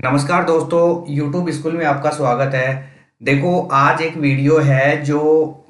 नमस्कार दोस्तों, YouTube school में आपका स्वागत है। देखो, आज एक वीडियो है जो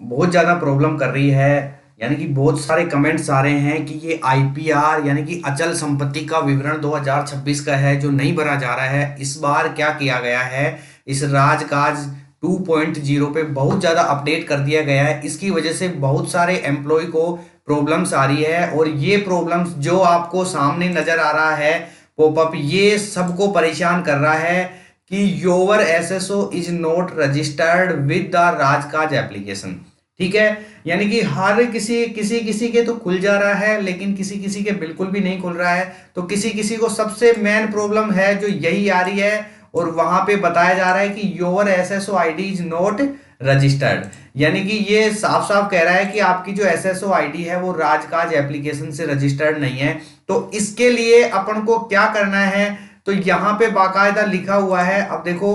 बहुत ज़्यादा प्रॉब्लम कर रही है। यानी कि बहुत सारे कमेंट्स आ रहे हैं कि ये आईपीआर यानी कि अचल संपत्ति का विवरण 2026 का है जो नहीं भरा जा रहा है। इस बार क्या किया गया है, इस राजकाज 2.0 पे बहुत ज़्यादा अपडेट कर दिया गया है। इसकी वजह से बहुत सारे एम्प्लॉय को प्रॉब्लम्स आ रही है और ये प्रॉब्लम्स जो आपको सामने नज़र आ रहा है पॉपअप, ये सबको परेशान कर रहा है कि your SSO is not registered with the राजकाज एप्लीकेशन। ठीक है, यानी कि हर किसी किसी किसी के तो खुल जा रहा है, लेकिन किसी किसी के बिल्कुल भी नहीं खुल रहा है। तो किसी किसी को सबसे मेन प्रॉब्लम है जो यही आ रही है, और वहां पे बताया जा रहा है कि your SSO ID is not registered. यानी कि ये साफ साफ कह रहा है कि आपकी जो एसएसओ आईडी है वो राजकाज एप्लीकेशन से रजिस्टर्ड नहीं है। तो इसके लिए अपन को क्या करना है, तो यहां पे बाकायदा लिखा हुआ है। अब देखो,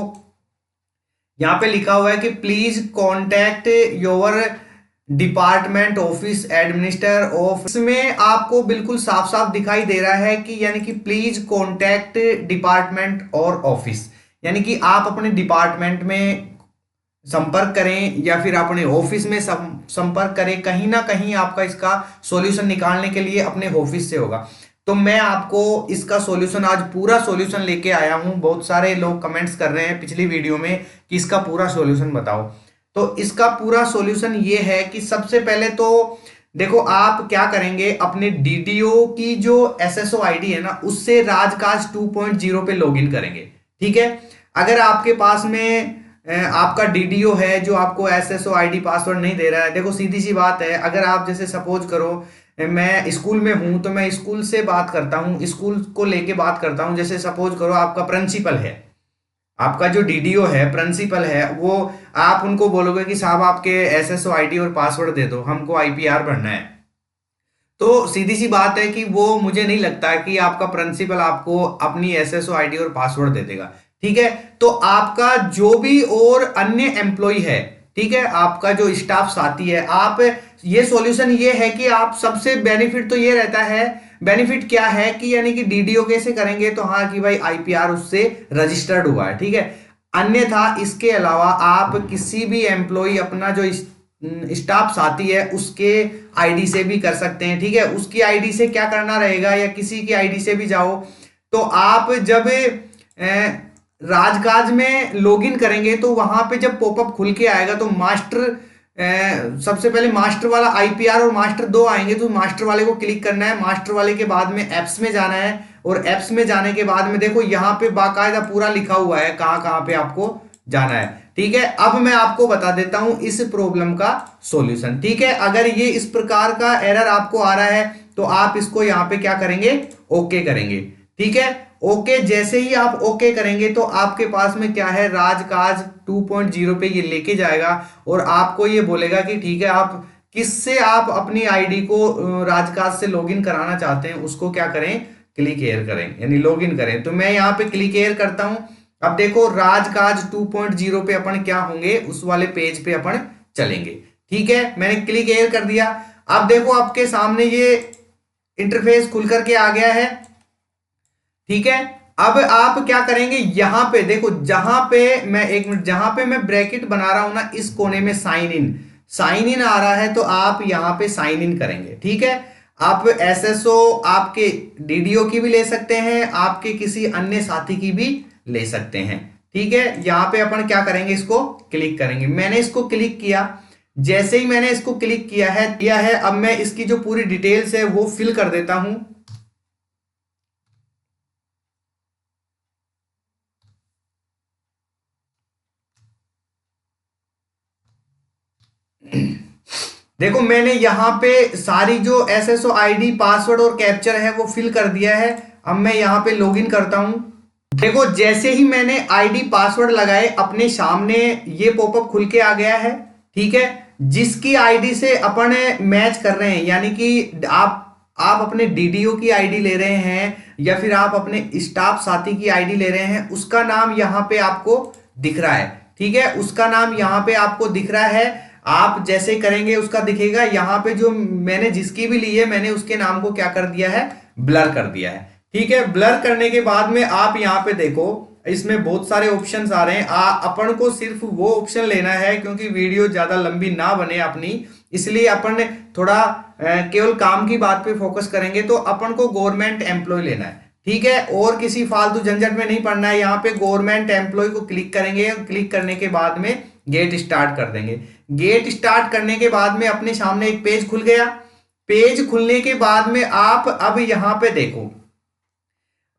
यहां पे लिखा हुआ है कि please contact your department office administer office में आपको बिल्कुल साफ साफ दिखाई दे रहा है कि यानी कि प्लीज कॉन्टैक्ट डिपार्टमेंट और ऑफिस, यानी कि आप अपने डिपार्टमेंट में संपर्क करें या फिर अपने ऑफिस में संपर्क करें। कहीं ना कहीं आपका इसका सॉल्यूशन निकालने के लिए अपने ऑफिस से होगा। तो मैं आपको इसका सॉल्यूशन, आज पूरा सॉल्यूशन लेके आया हूं। बहुत सारे लोग कमेंट्स कर रहे हैं पिछली वीडियो में कि इसका पूरा सॉल्यूशन बताओ। तो इसका पूरा सॉल्यूशन ये है कि सबसे पहले तो देखो, आप क्या करेंगे, अपने डीडीओ की जो एसएसओ आईडी है ना, उससे राजकाज 2.0 पे लॉगिन करेंगे। ठीक है, अगर आपके पास में आपका डीडीओ है जो आपको एसएसओ आईडी पासवर्ड नहीं दे रहा है, देखो सीधी सी बात है, अगर आप जैसे सपोज करो मैं स्कूल में हूं तो मैं स्कूल से बात करता हूं, स्कूल को लेके बात करता हूं। जैसे सपोज करो आपका प्रिंसिपल है, आपका जो डीडीओ है प्रिंसिपल है, वो आप उनको बोलोगे कि साहब आपके एसएसओ आईडी और पासवर्ड दे दो, हमको आईपीआर भरना है। तो सीधी सी बात है कि वो, मुझे नहीं लगता कि आपका प्रिंसिपल आपको अपनी एसएसओ आईडी और पासवर्ड दे देगा। ठीक है, तो आपका जो भी और अन्य एम्प्लॉय है, ठीक है, आपका जो स्टाफ साथी है, आप, ये सॉल्यूशन ये है कि आप, सबसे बेनिफिट तो ये रहता है, बेनिफिट क्या है कि यानी कि डीडीओ कैसे करेंगे, तो हाँ कि भाई आईपीआर उससे रजिस्टर्ड हुआ है। ठीक है, अन्यथा इसके अलावा आप किसी भी एम्प्लॉय, अपना जो स्टाफ साथी है, उसके आईडी से भी कर सकते हैं। ठीक है, उसकी आईडी से क्या करना रहेगा, या किसी की आईडी से भी जाओ, तो आप जब राजकाज में लॉगिन करेंगे तो वहां पे जब पॉपअप खुल के आएगा तो मास्टर, सबसे पहले मास्टर वाला आईपीआर और मास्टर दो आएंगे, तो मास्टर वाले को क्लिक करना है। मास्टर वाले के बाद में एप्स में जाना है, और एप्स में जाने के बाद में देखो यहाँ पे बाकायदा पूरा लिखा हुआ है कहाँ कहाँ पे आपको जाना है। ठीक है, अब मैं आपको बता देता हूं इस प्रॉब्लम का सॉल्यूशन। ठीक है, अगर ये इस प्रकार का एरर आपको आ रहा है तो आप इसको यहां पे क्या करेंगे, ओके करेंगे। ठीक है, ओके, जैसे ही आप ओके करेंगे तो आपके पास में क्या है, राजकाज 2.0 पे ये लेके जाएगा और आपको ये बोलेगा कि ठीक है, आप किससे आप अपनी आईडी को राजकाज से लॉगिन कराना चाहते हैं, उसको क्या करें, क्लिक हेयर करें, यानी लॉगिन करें। तो मैं यहाँ पे क्लिक हेयर करता हूं। अब देखो, राजकाज 2.0 पे अपन क्या होंगे, उस वाले पेज पे अपन चलेंगे। ठीक है, मैंने क्लिक हेयर कर दिया। अब देखो, आपके सामने ये इंटरफेस खुल करके आ गया है। ठीक है, अब आप क्या करेंगे, यहां पे देखो, जहां पे मैं, एक मिनट, जहां पे मैं ब्रैकेट बना रहा हूं ना, इस कोने में साइन इन आ रहा है, तो आप यहां पे साइन इन करेंगे। ठीक है, आप एसएसओ आपके डीडीओ की भी ले सकते हैं, आपके किसी अन्य साथी की भी ले सकते हैं। ठीक है, यहां पे अपन क्या करेंगे, इसको क्लिक करेंगे। मैंने इसको क्लिक किया, जैसे ही मैंने इसको क्लिक किया है, अब मैं इसकी जो पूरी डिटेल्स है वो फिल कर देता हूं। देखो, मैंने यहां पे सारी जो एसएसओ आईडी, पासवर्ड और कैप्चर है वो फिल कर दिया है। अब मैं यहां पे लॉगिन करता हूं। देखो, जैसे ही मैंने आईडी पासवर्ड लगाए, अपने सामने ये पॉपअप खुल के आ गया है। ठीक है, जिसकी आईडी से अपन मैच कर रहे हैं, यानी कि आप अपने डीडीओ की आईडी ले रहे हैं या फिर आप अपने स्टाफ साथी की आईडी ले रहे हैं, उसका नाम यहां पे आपको दिख रहा है। ठीक है, उसका नाम यहां पे आपको दिख रहा है। आप जैसे करेंगे उसका दिखेगा। यहां पे जो मैंने जिसकी भी ली है, मैंने उसके नाम को क्या कर दिया है, ब्लर कर दिया है। ठीक है, ब्लर करने के बाद में आप यहां पे देखो, इसमें बहुत सारे ऑप्शंस आ रहे हैं। अपन को सिर्फ वो ऑप्शन लेना है, क्योंकि वीडियो ज्यादा लंबी ना बने अपनी, इसलिए अपन ने थोड़ा केवल काम की बात पे फोकस करेंगे। तो अपन को गवर्नमेंट एम्प्लॉय लेना है, ठीक है, और किसी फालतू झंझट में नहीं पड़ना है। यहाँ पे गवर्नमेंट एम्प्लॉय को क्लिक करेंगे, क्लिक करने के बाद में गेट स्टार्ट कर देंगे। गेट स्टार्ट करने के बाद में अपने सामने एक पेज खुल गया। पेज खुलने के बाद में आप अब यहां पे देखो,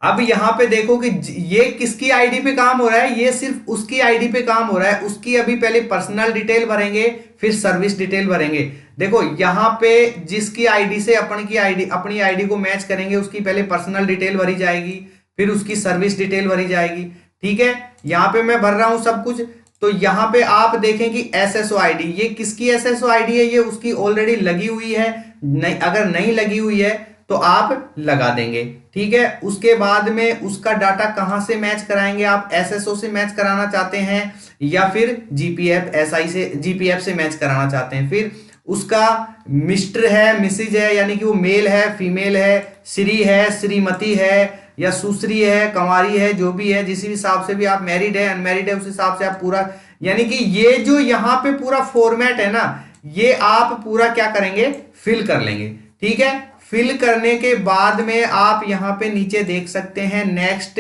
अब यहां पे देखो कि ये किसकी आईडी पे काम हो रहा है, ये सिर्फ उसकी आईडी पे काम हो रहा है। उसकी अभी पहले पर्सनल डिटेल भरेंगे, फिर सर्विस डिटेल भरेंगे। देखो यहां पे जिसकी आईडी से अपनी आईडी को मैच करेंगे, उसकी पहले पर्सनल डिटेल भरी जाएगी, फिर उसकी सर्विस डिटेल भरी जाएगी, ठीक है। यहां पे मैं भर रहा हूं सब कुछ। तो यहां पे आप देखें कि एसएसओ आईडी, ये किसकी एसएसओ आईडी है, ये उसकी ऑलरेडी लगी हुई है। नहीं, अगर नहीं लगी हुई है तो आप लगा देंगे, ठीक है। उसके बाद में उसका डाटा कहां से मैच कराएंगे, आप एसएसओ से मैच कराना चाहते हैं या फिर जीपीएफ से मैच कराना चाहते हैं। फिर उसका मिस्टर है, मिसिज है, यानी कि वो मेल है, फीमेल है, श्री है, श्रीमती है, या सुश्री है, कंवारी है, जो भी है, जिस हिसाब से भी आप मैरिड है, अनमैरिड है, उस हिसाब से आप पूरा, यानी कि ये जो यहाँ पे पूरा फॉर्मेट है ना, ये आप पूरा क्या करेंगे, फिल कर लेंगे, ठीक है। फिल करने के बाद में आप यहां पे नीचे देख सकते हैं नेक्स्ट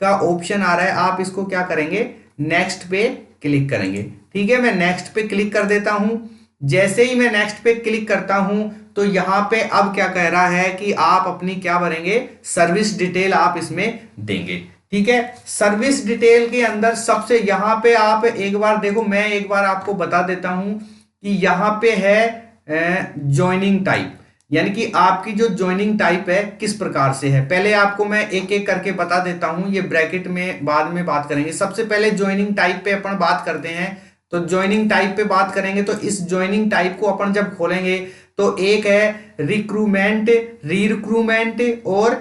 का ऑप्शन आ रहा है। आप इसको क्या करेंगे, नेक्स्ट पे क्लिक करेंगे, ठीक है। मैं नेक्स्ट पे क्लिक कर देता हूं। जैसे ही मैं नेक्स्ट पे क्लिक करता हूं तो यहां पे अब क्या कह रहा है कि आप अपनी क्या भरेंगे, सर्विस डिटेल आप इसमें देंगे, ठीक है। सर्विस डिटेल के अंदर सबसे यहां पे आप एक बार देखो, मैं एक बार आपको बता देता हूं कि यहां पे है ज्वाइनिंग टाइप, यानी कि आपकी जो ज्वाइनिंग टाइप है किस प्रकार से है। पहले आपको मैं एक एक करके बता देता हूं, ये ब्रैकेट में बाद में बात करेंगे। सबसे पहले ज्वाइनिंग टाइप पे अपन बात करते हैं। तो ज्वाइनिंग टाइप पे बात करेंगे तो इस ज्वाइनिंग टाइप को अपन जब खोलेंगे तो एक है रिक्रूटमेंट, री-रिक्रूटमेंट और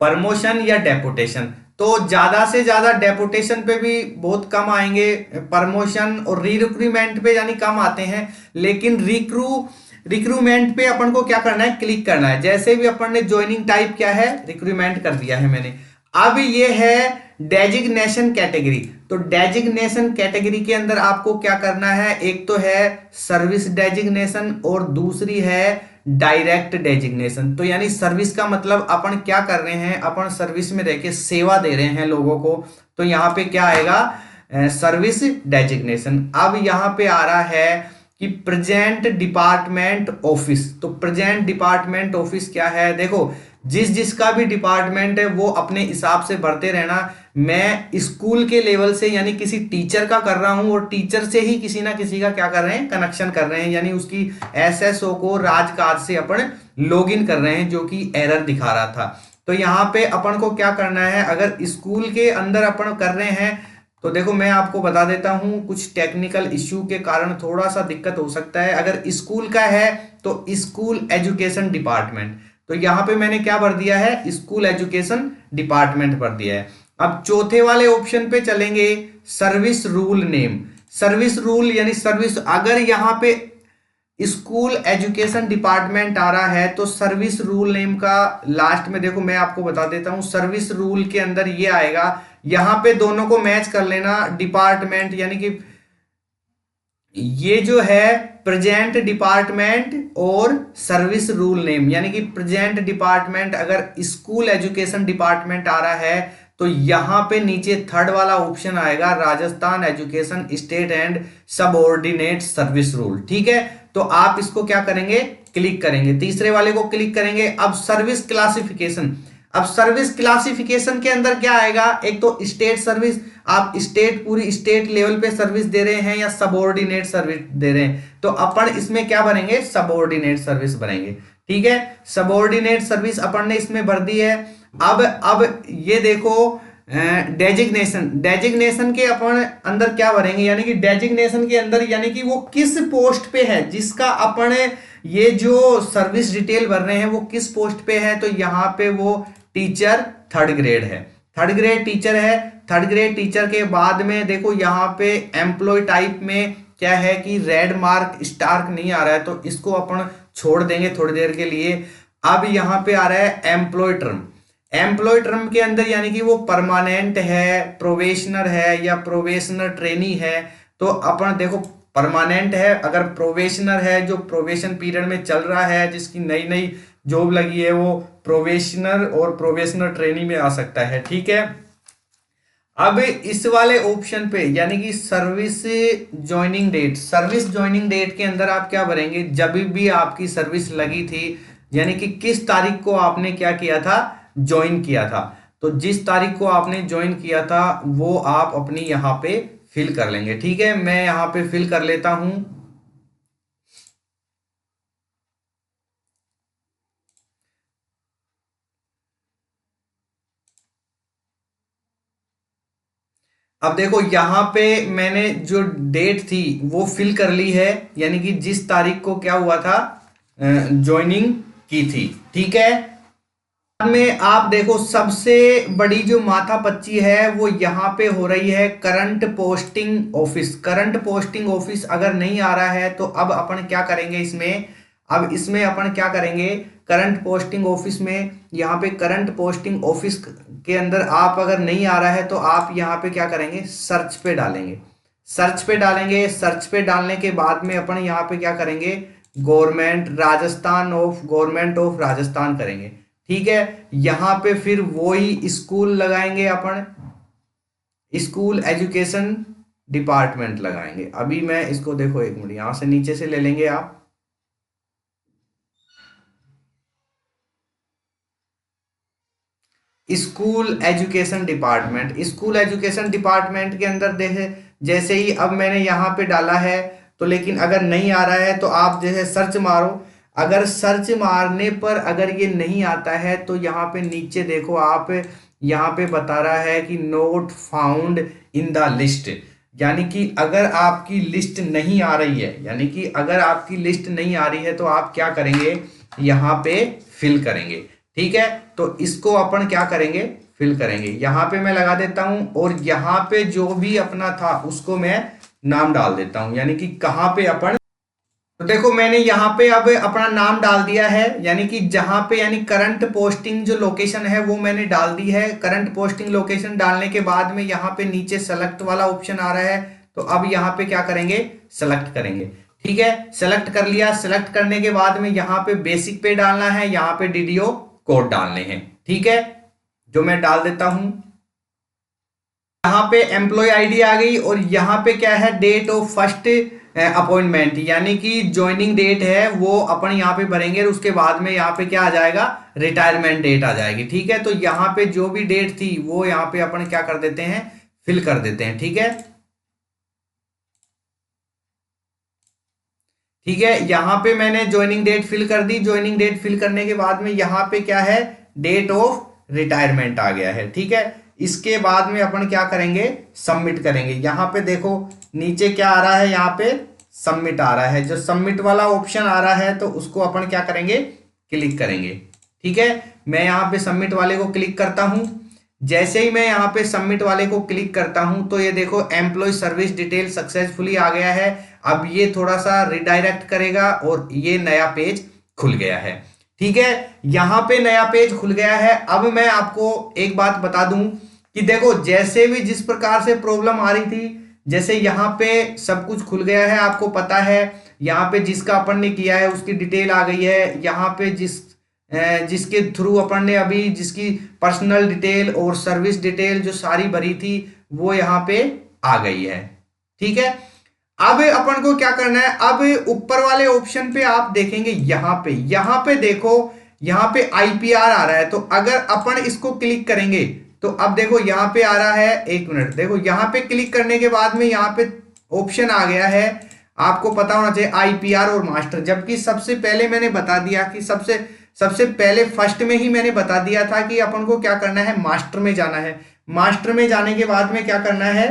प्रमोशन या डेपुटेशन। तो ज्यादा से ज्यादा डेपुटेशन पे भी बहुत कम आएंगे, प्रमोशन और री-रिक्रूटमेंट पे यानी कम आते हैं, लेकिन रिक्रूटमेंट पे अपन को क्या करना है, क्लिक करना है। जैसे भी अपन ने ज्वाइनिंग टाइप क्या है, रिक्रूटमेंट कर दिया है मैंने। अब ये है डेजिग्नेशन कैटेगरी। तो डेजिग्नेशन कैटेगरी के अंदर आपको क्या करना है, एक तो है सर्विस डेजिग्नेशन और दूसरी है डायरेक्ट डेजिग्नेशन। तो यानी सर्विस का मतलब अपन क्या कर रहे हैं, अपन सर्विस में रह के सेवा दे रहे हैं लोगों को। तो यहाँ पे क्या आएगा, सर्विस डेजिग्नेशन। अब यहाँ पे आ रहा है कि प्रेजेंट डिपार्टमेंट ऑफिस। तो प्रेजेंट डिपार्टमेंट ऑफिस क्या है, देखो जिसका भी डिपार्टमेंट है वो अपने हिसाब से भरते रहना। मैं स्कूल के लेवल से यानी किसी टीचर का कर रहा हूं, और टीचर से ही किसी ना किसी का क्या कर रहे हैं, कनेक्शन कर रहे हैं, यानी उसकी एसएसओ को राजकाज से अपन लॉगिन कर रहे हैं, जो कि एरर दिखा रहा था। तो यहाँ पे अपन को क्या करना है, अगर स्कूल के अंदर अपन कर रहे हैं तो देखो मैं आपको बता देता हूं, कुछ टेक्निकल इश्यू के कारण थोड़ा सा दिक्कत हो सकता है। अगर स्कूल का है तो स्कूल एजुकेशन डिपार्टमेंट, तो यहां पे मैंने क्या भर दिया है, स्कूल एजुकेशन डिपार्टमेंट भर दिया है। अब चौथे वाले ऑप्शन पे चलेंगे, service rule name. Service rule यानी सर्विस, अगर यहां पे स्कूल एजुकेशन डिपार्टमेंट आ रहा है तो सर्विस रूल नेम का लास्ट में देखो मैं आपको बता देता हूं, सर्विस रूल के अंदर ये आएगा। यहां पे दोनों को मैच कर लेना, डिपार्टमेंट यानी कि ये जो है प्रेजेंट डिपार्टमेंट और सर्विस रूल नेम, यानी कि प्रेजेंट डिपार्टमेंट अगर स्कूल एजुकेशन डिपार्टमेंट आ रहा है तो यहां पे नीचे थर्ड वाला ऑप्शन आएगा, Rajasthan education state and subordinate service rule, ठीक है। तो आप इसको क्या करेंगे, क्लिक करेंगे, तीसरे वाले को क्लिक करेंगे। अब सर्विस क्लासिफिकेशन, अब सर्विस क्लासिफिकेशन के अंदर क्या आएगा, एक तो स्टेट सर्विस, आप स्टेट पूरी स्टेट लेवल पे सर्विस दे रहे हैं या सबऑर्डिनेट सर्विस दे रहे हैं। तो अपन इसमें क्या भरेंगे, सबऑर्डिनेट सर्विस भरेंगे, ठीक है। सबऑर्डिनेट सर्विस अपन ने इसमें भर दी है। अब ये देखो डेजिग्नेशन के अपन अंदर क्या भरेंगे, यानी कि डेजिग्नेशन के अंदर यानी कि वो किस पोस्ट पे है, जिसका अपन ये जो सर्विस डिटेल भर रहे हैं वो किस पोस्ट पे है। तो यहाँ पे वो टीचर थर्ड ग्रेड है, थर्ड ग्रेड टीचर है। थर्ड ग्रेड टीचर के बाद में देखो यहाँ पे एम्प्लॉय टाइप में क्या है कि रेड मार्क स्टार्क नहीं आ रहा है, तो इसको अपन छोड़ देंगे थोड़ी देर के लिए। अब यहाँ पे आ रहा है एम्प्लॉय टर्म। एम्प्लॉय टर्म के अंदर यानी कि वो परमानेंट है, प्रोबेशनर है या प्रोबेशनर ट्रेनी है। तो अपन देखो परमानेंट है, अगर प्रोबेशनर है जो प्रोबेशन पीरियड में चल रहा है, जिसकी नई नई जॉब लगी है, वो प्रोबेशनर और प्रोबेशनर ट्रेनी में आ सकता है। ठीक है, अब इस वाले ऑप्शन पे यानी कि service joining date, service joining date के अंदर आप क्या भरेंगे, जब भी आपकी सर्विस लगी थी यानी कि किस तारीख को आपने क्या किया था, ज्वाइन किया था। तो जिस तारीख को आपने ज्वाइन किया था वो आप अपनी यहाँ पे फिल कर लेंगे। ठीक है, मैं यहाँ पे फिल कर लेता हूं। अब देखो यहाँ पे मैंने जो डेट थी वो फिल कर ली है, यानी कि जिस तारीख को क्या हुआ था, ज्वाइनिंग की थी। ठीक है, बाद में आप देखो सबसे बड़ी जो माथापच्ची है वो यहाँ पे हो रही है current posting office. Current posting office अगर नहीं आ रहा है तो अब अपन क्या करेंगे इसमें, अब इसमें अपन क्या करेंगे, करंट पोस्टिंग ऑफिस में, यहाँ पे करंट पोस्टिंग ऑफिस के अंदर आप अगर नहीं आ रहा है तो आप यहाँ पे क्या करेंगे, सर्च पे डालेंगे। सर्च पे डालेंगे, सर्च पे डालने के बाद में अपन यहाँ पे क्या करेंगे, गवर्नमेंट ऑफ राजस्थान करेंगे। ठीक है, यहां पे फिर वही स्कूल लगाएंगे अपन, स्कूल एजुकेशन डिपार्टमेंट लगाएंगे। अभी मैं इसको देखो एक मिनट यहां से नीचे से ले लेंगे आप, school education department. School education department के अंदर देखे जैसे ही अब मैंने यहाँ पे डाला है तो, लेकिन अगर नहीं आ रहा है तो आप जैसे सर्च मारो, अगर सर्च मारने पर अगर ये नहीं आता है तो यहाँ पे नीचे देखो आप, यहाँ पे बता रहा है कि not found in the list, यानी कि अगर आपकी लिस्ट नहीं आ रही है, यानी कि अगर आपकी लिस्ट नहीं आ रही है तो आप क्या करेंगे, यहाँ पे फिल करेंगे। ठीक है, तो इसको अपन क्या करेंगे, फिल करेंगे। यहाँ पे मैं लगा देता हूं और यहाँ पे जो भी अपना था उसको मैं नाम डाल देता हूं, यानी कि कहाँ पे अपन, तो देखो मैंने यहाँ पे अब अपना नाम डाल दिया है, यानी कि जहां पे यानी करंट पोस्टिंग जो लोकेशन है वो मैंने डाल दी है। करंट पोस्टिंग लोकेशन डालने के बाद में यहाँ पे नीचे सेलेक्ट वाला ऑप्शन आ रहा है, तो अब यहाँ पे क्या करेंगे, सेलेक्ट करेंगे। ठीक है, सेलेक्ट कर लिया। सेलेक्ट करने के बाद में यहाँ पे बेसिक पे डालना है, यहाँ पे डीडीओ कोड डालने हैं। ठीक है, जो मैं डाल देता हूं। यहाँ पे एम्प्लॉय आईडी आ गई और यहाँ पे क्या है, डेट ऑफ फर्स्ट अपॉइंटमेंट, यानी कि ज्वाइनिंग डेट है वो अपन यहाँ पे भरेंगे और उसके बाद में यहाँ पे क्या आ जाएगा, रिटायरमेंट डेट आ जाएगी। ठीक है, तो यहाँ पे जो भी डेट थी वो यहाँ पे अपन क्या कर देते हैं, फिल कर देते हैं। ठीक है, ठीक है, यहाँ पे मैंने ज्वाइनिंग डेट फिल कर दी। ज्वाइनिंग डेट फिल करने के बाद में यहाँ पे क्या है, डेट ऑफ रिटायरमेंट आ गया है। ठीक है, इसके बाद में अपन क्या करेंगे, सबमिट करेंगे। यहाँ पे देखो नीचे क्या आ रहा है, यहाँ पे सबमिट आ रहा है। जो सबमिट वाला ऑप्शन आ रहा है तो उसको अपन क्या करेंगे, क्लिक करेंगे। ठीक है, मैं यहाँ पे सबमिट वाले को क्लिक करता हूं। जैसे ही मैं यहाँ पे सबमिट वाले को क्लिक करता हूं तो ये देखो एम्प्लॉय सर्विस डिटेल सक्सेसफुली आ गया है। अब ये थोड़ा सा रिडायरेक्ट करेगा और ये नया पेज खुल गया है। ठीक है, यहाँ पे नया पेज खुल गया है। अब मैं आपको एक बात बता दूं कि देखो जैसे भी जिस प्रकार से प्रॉब्लम आ रही थी, जैसे यहाँ पे सब कुछ खुल गया है, आपको पता है यहाँ पे जिसका अपन ने किया है उसकी डिटेल आ गई है। यहाँ पे जिसके थ्रू अपन ने अभी जिसकी पर्सनल डिटेल और सर्विस डिटेल जो सारी भरी थी वो यहाँ पे आ गई है। ठीक है, अब अपन को क्या करना है, अब ऊपर वाले ऑप्शन पे आप देखेंगे, यहाँ पे देखो, यहाँ पे आईपीआर आ रहा है। तो अगर अपन इसको क्लिक करेंगे तो अब देखो यहाँ पे आ रहा है, एक मिनट देखो, यहाँ पे क्लिक करने के बाद में यहाँ पे ऑप्शन आ गया है, आपको पता होना चाहिए आईपीआर और मास्टर। जबकि सबसे पहले मैंने बता दिया कि सबसे पहले फर्स्ट में ही मैंने बता दिया था कि अपन को क्या करना है, मास्टर में जाना है। मास्टर में जाने के बाद में क्या करना है,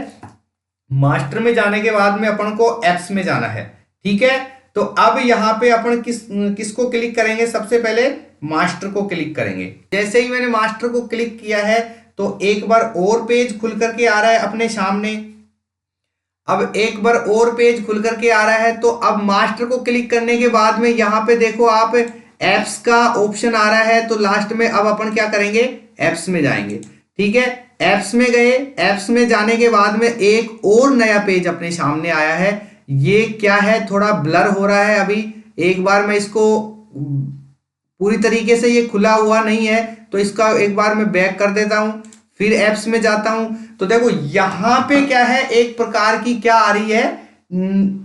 मास्टर में जाने के बाद में अपन को एप्स में जाना है। ठीक है, तो अब यहाँ पे अपन किसको क्लिक करेंगे, सबसे पहले मास्टर को क्लिक करेंगे। जैसे ही मैंने मास्टर को क्लिक किया है तो एक बार और पेज खुल करके आ रहा है अपने सामने। अब एक बार और पेज खुल करके आ रहा है तो अब मास्टर को क्लिक करने के बाद में यहाँ पे देखो आप एप्स का ऑप्शन आ रहा है। तो लास्ट में अब अपन क्या करेंगे, एप्स में जाएंगे। ठीक है, एप्स में गए, एप्स में जाने के बाद में एक और नया पेज अपने सामने आया है। ये क्या है, थोड़ा ब्लर हो रहा है अभी, एक बार मैं इसको, पूरी तरीके से ये खुला हुआ नहीं है तो इसका एक बार मैं बैक कर देता हूं, फिर एप्स में जाता हूं। तो देखो यहां पे क्या है, एक प्रकार की क्या आ रही है,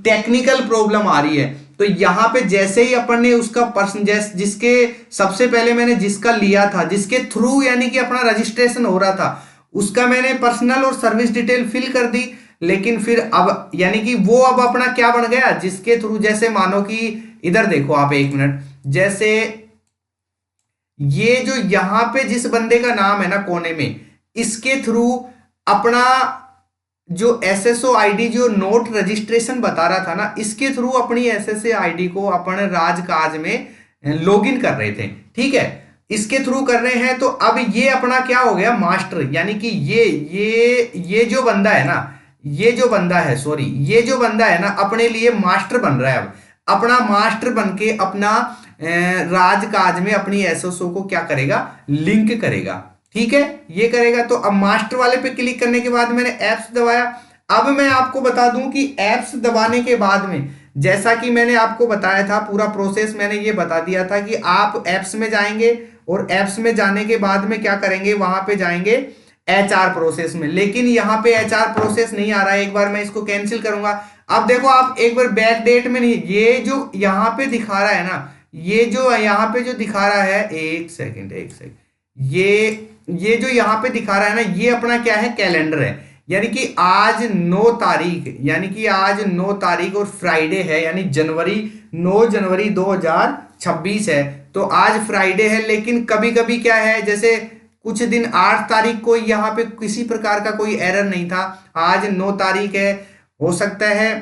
टेक्निकल प्रॉब्लम आ रही है। तो यहां पे जैसे ही अपन ने उसका पर्सन, जिसके सबसे पहले मैंने जिसका लिया था, जिसके थ्रू यानी कि अपना रजिस्ट्रेशन हो रहा था, उसका मैंने पर्सनल और सर्विस डिटेल फिल कर दी। लेकिन फिर अब यानी कि वो अब अपना क्या बन गया, जिसके थ्रू, जैसे मानो कि इधर देखो आप एक मिनट, जैसे ये जो यहां पे जिस बंदे का नाम है ना कोने में, इसके थ्रू अपना जो एसएसओ आईडी जो नोट रजिस्ट्रेशन बता रहा था ना, इसके थ्रू अपनी एसएसओ आईडी को अपन राजकाज में लॉगिन कर रहे थे। ठीक है, इसके थ्रू कर रहे हैं। तो अब ये अपना क्या हो गया, मास्टर, यानी कि ये जो बंदा है ना, ये जो बंदा है, सॉरी, ये जो बंदा है ना अपने लिए मास्टर बन रहा है। अब अपना मास्टर बन के अपना राजकाज में अपनी एसएसओ को क्या करेगा, लिंक करेगा। ठीक है, ये करेगा। तो अब मास्टर वाले पे क्लिक करने के बाद मैंने एप्स दबाया। अब मैं आपको बता दूं कि एप्स दबाने के बाद में, जैसा कि मैंने आपको बताया था, पूरा प्रोसेस मैंने ये बता दिया था कि आप एप्स में जाएंगे और एप्स में जाने के बाद में क्या करेंगे, वहां पे जाएंगे एचआर प्रोसेस में। लेकिन यहां पे एचआर प्रोसेस नहीं आ रहा है, एक बार मैं इसको कैंसिल करूंगा। अब देखो आप एक बार बैक डेट में नहीं, ये जो यहां पे दिखा रहा है ना, ये जो यहां पे जो दिखा रहा है, एक सेकंड, ये जो यहां पे दिखा रहा है ना, ये अपना क्या है, कैलेंडर है। यानी कि आज 9 तारीख, यानी कि आज 9 तारीख और फ्राइडे है, यानी 9 जनवरी 2026 है। तो आज फ्राइडे है, लेकिन कभी कभी क्या है, जैसे कुछ दिन 8 तारीख को यहाँ पे किसी प्रकार का कोई एरर नहीं था, आज 9 तारीख है। हो सकता है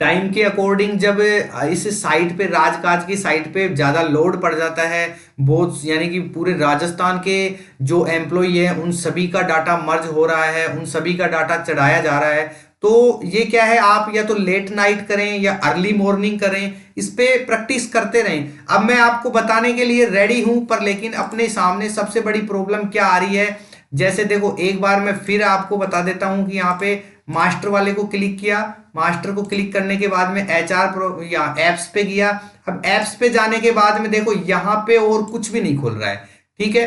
टाइम के अकॉर्डिंग जब इस साइट पे, राजकाज की साइट पे ज्यादा लोड पड़ जाता है, बहुत यानी कि पूरे राजस्थान के जो एम्प्लॉई है उन सभी का डाटा मर्ज हो रहा है, उन सभी का डाटा चढ़ाया जा रहा है। तो ये क्या है, आप या तो लेट नाइट करें या अर्ली मॉर्निंग करें, इस पे प्रैक्टिस करते रहें। अब मैं आपको बताने के लिए रेडी हूं, पर लेकिन अपने सामने सबसे बड़ी प्रॉब्लम क्या आ रही है, जैसे देखो एक बार मैं फिर आपको बता देता हूं कि यहाँ पे मास्टर वाले को क्लिक किया, मास्टर को क्लिक करने के बाद में एचआर या एप्स पे गया। अब एप्स पे जाने के बाद में देखो यहाँ पे और कुछ भी नहीं खुल रहा है। ठीक है,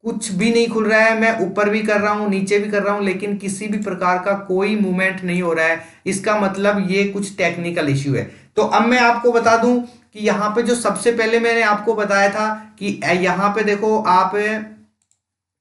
कुछ भी नहीं खुल रहा है, मैं ऊपर भी कर रहा हूं, नीचे भी कर रहा हूं, लेकिन किसी भी प्रकार का कोई मूवमेंट नहीं हो रहा है। इसका मतलब ये कुछ टेक्निकल इश्यू है। तो अब मैं आपको बता दूं कि यहाँ पे जो सबसे पहले मैंने आपको बताया था कि यहाँ पे देखो आप,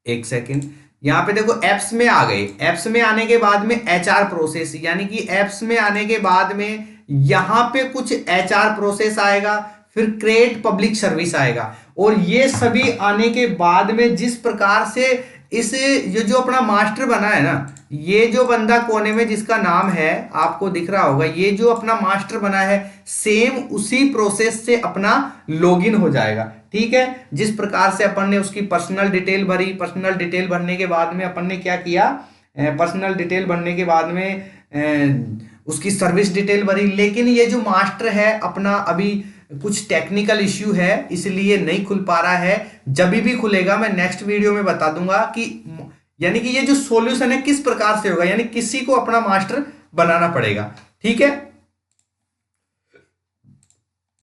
एक सेकेंड, यहाँ पे देखो एप्स में आ गए। एप्स में आने के बाद में एचआर प्रोसेस, यानी कि एप्स में आने के बाद में यहाँ पे कुछ एचआर प्रोसेस आएगा, फिर क्रिएट पब्लिक सर्विस आएगा। और ये सभी आने के बाद में जिस प्रकार से इस ये जो अपना मास्टर बना है ना, ये जो बंदा कोने में जिसका नाम है आपको दिख रहा होगा, ये जो अपना मास्टर बना है, सेम उसी प्रोसेस से अपना लॉगिन हो जाएगा। ठीक है, जिस प्रकार से अपन ने उसकी पर्सनल डिटेल भरी, पर्सनल डिटेल भरने के बाद में अपन ने क्या किया, पर्सनल डिटेल भरने के बाद में उसकी सर्विस डिटेल भरी। लेकिन ये जो मास्टर है अपना, अभी कुछ टेक्निकल इश्यू है, इसलिए नहीं खुल पा रहा है। जब भी खुलेगा मैं नेक्स्ट वीडियो में बता दूंगा कि यानी कि ये जो सॉल्यूशन है किस प्रकार से होगा, यानी किसी को अपना मास्टर बनाना पड़ेगा। ठीक है।